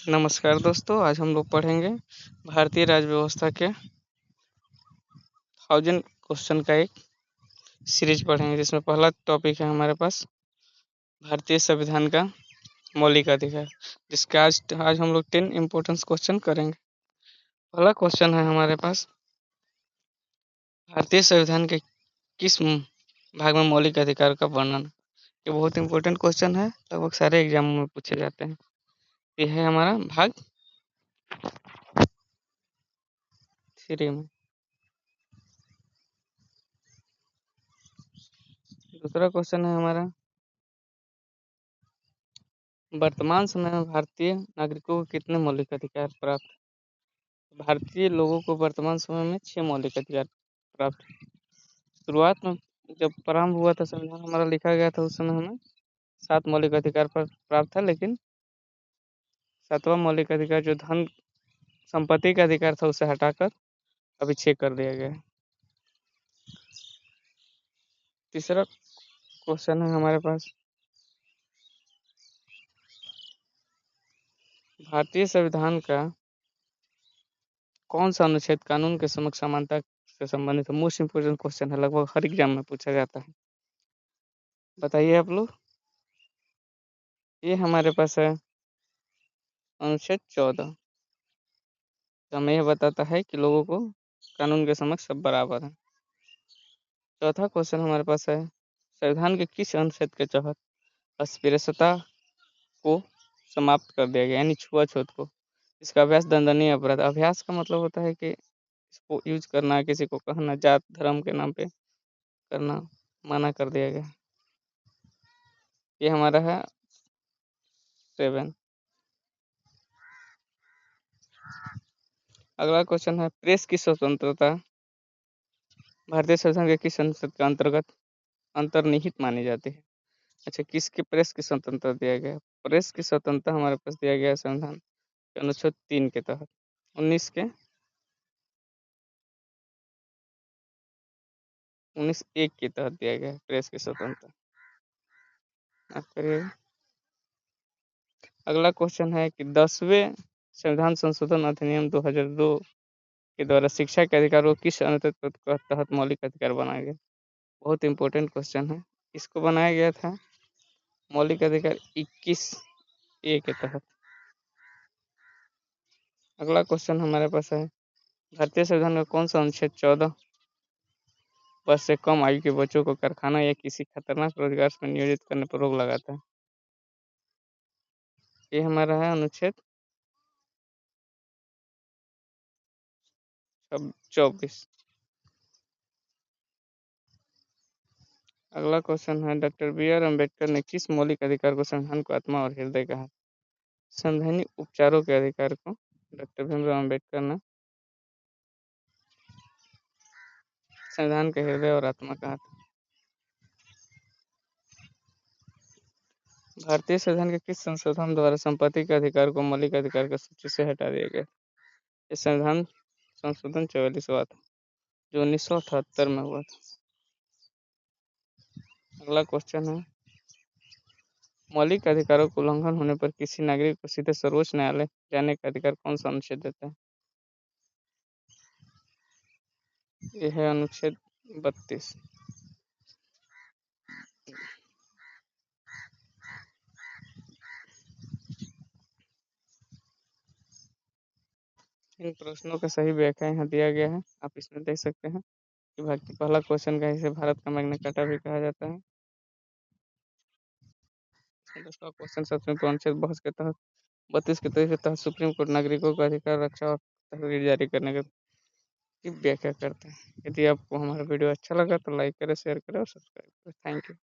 नमस्कार दोस्तों, आज हम लोग पढ़ेंगे भारतीय राज्य व्यवस्था के 1000 क्वेश्चन का एक सीरीज पढ़ेंगे, जिसमें पहला टॉपिक है हमारे पास भारतीय संविधान का मौलिक अधिकार, जिसका आज हम लोग 10 इम्पोर्टेंस क्वेश्चन करेंगे। पहला क्वेश्चन है हमारे पास, भारतीय संविधान के किस भाग में मौलिक अधिकार का वर्णन। ये बहुत इंपॉर्टेंट क्वेश्चन है, लगभग सारे एग्जामों में पूछे जाते हैं। ये है हमारा भाग 3 में। दूसरा क्वेश्चन है हमारा, वर्तमान समय में भारतीय नागरिकों को कितने मौलिक अधिकार प्राप्त। भारतीय लोगों को वर्तमान समय में 6 मौलिक अधिकार प्राप्त। शुरुआत में जब प्रारंभ हुआ था संविधान हमारा लिखा गया था, उस समय हमें 7 मौलिक अधिकार पर प्राप्त था, लेकिन 7वां मौलिक अधिकार जो धन संपत्ति का अधिकार था उसे हटाकर अभी 6 कर दिया गया है। तीसरा क्वेश्चन है हमारे पास, भारतीय संविधान का कौन सा अनुच्छेद कानून के समक्ष समानता से संबंधित है। मोस्ट इम्पोर्टेंट क्वेश्चन है, लगभग हर एग्जाम में पूछा जाता है। बताइए आप लोग। ये हमारे पास है अनुच्छेद 14, तो हमें यह बताता है कि लोगों को कानून के समक्ष सब बराबर है। चौथा क्वेश्चन हमारे पास है, संविधान के किस अनुच्छेद के तहत अस्पृश्यता को समाप्त कर दिया गया, यानी छुआछूत को। इसका अभ्यास दंडनीय अपराध। अभ्यास का मतलब होता है कि इसको यूज करना, किसी को कहना, जात धर्म के नाम पे करना मना कर दिया गया। ये हमारा है 7। अगला क्वेश्चन है, प्रेस की स्वतंत्रता भारतीय संविधान के किस अनुच्छेद के अंतर्गत अंतर्निहित मानी जाती है। अच्छा, किसके प्रेस की स्वतंत्रता दिया गया। प्रेस की स्वतंत्रता हमारे पास दिया गया है संविधान के अनुच्छेद 3 के तहत। 19(1) के तहत दिया गया है प्रेस की स्वतंत्रता। माफ करिएगा। अगला क्वेश्चन है कि 10वें संविधान संशोधन अधिनियम 2002 के द्वारा शिक्षा के अधिकार को किस अनुच्छेद के तहत मौलिक अधिकार बनाया गया। बहुत इंपॉर्टेंट क्वेश्चन है। इसको बनाया गया था मौलिक अधिकार 21(a) के तहत। अगला क्वेश्चन हमारे पास है, भारतीय संविधान का कौन सा अनुच्छेद 14 वर्ष से कम आयु के बच्चों को कारखाना या किसी खतरनाक रोजगार में नियोजित करने पर रोक लगाता है। ये हमारा है अनुच्छेद 24। अगला क्वेश्चन है, डॉक्टर बी.आर. अम्बेडकर ने किस मौलिक अधिकार को संविधान को आत्मा और हृदय कहा। संवैधानिक उपचारों के अधिकार को डॉक्टर भीमराव अम्बेडकर ने संविधान के हृदय और आत्मा कहा था। भारतीय संविधान के किस संशोधन द्वारा संपत्ति के अधिकार को मौलिक अधिकार की सूची से हटा दिया गया। ये संविधान संशोधन 44वां था, जो 1978 में हुआ था। अगला क्वेश्चन है, मौलिक अधिकारों को उल्लंघन होने पर किसी नागरिक को सीधे सर्वोच्च न्यायालय जाने का अधिकार कौन सा अनुच्छेद देता है। यह है अनुच्छेद 32। इन प्रश्नों का सही व्याख्या यहाँ दिया गया है, आप इसमें देख सकते हैं कि पहला क्वेश्चन का इसे भारत का मैग्ना कार्टा भी कहा जाता है। दूसरा क्वेश्चन सबसे अनुच्छेद बहस के तहत 32 के तहत सुप्रीम कोर्ट नागरिकों का अधिकार रक्षा और तहरीर जारी करने की व्याख्या करते हैं। यदि आपको हमारा वीडियो अच्छा लगा तो लाइक करें, शेयर करें और सब्सक्राइब करें। Thank you.